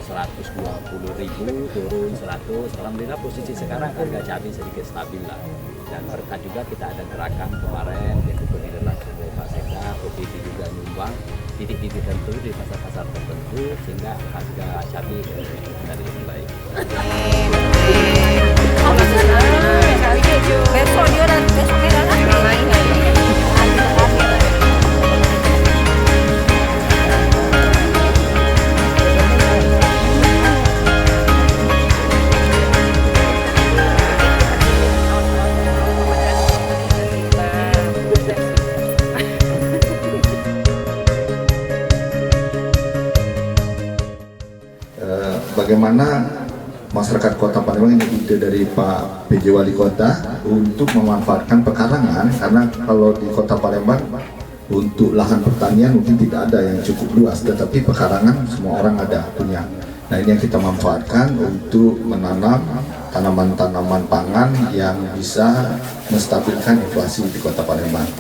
120.000 turun 100. Alhamdulillah posisi sekarang harga cabai sedikit stabil lah. Dan berkat juga kita ada gerakan kemarin yang diberi langsung oleh Pak Sekda, OPD juga nyumbang titik-titik tertentu di pasar-pasar tertentu sehingga harga cabai dari lebih baik. Bagaimana masyarakat Kota Palembang, ini ide dari Pak PJ Wali Kota untuk memanfaatkan pekarangan, karena kalau di Kota Palembang untuk lahan pertanian mungkin tidak ada yang cukup luas, tetapi pekarangan semua orang ada punya. Nah, ini yang kita manfaatkan untuk menanam tanaman-tanaman pangan yang bisa menstabilkan inflasi di Kota Palembang.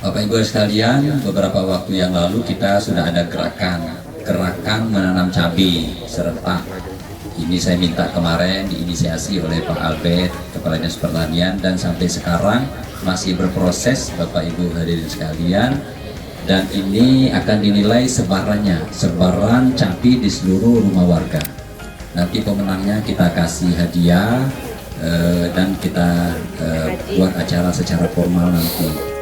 Bapak Ibu sekalian, beberapa waktu yang lalu kita sudah ada gerakan menanam cabai serentak. Ini saya minta kemarin diinisiasi oleh Pak Albert, Kepala Dinas Pertanian, dan sampai sekarang masih berproses Bapak Ibu hadirin sekalian. Dan ini akan dinilai sebaran cabai di seluruh rumah warga. Nanti pemenangnya kita kasih hadiah dan kita buat acara secara formal nanti.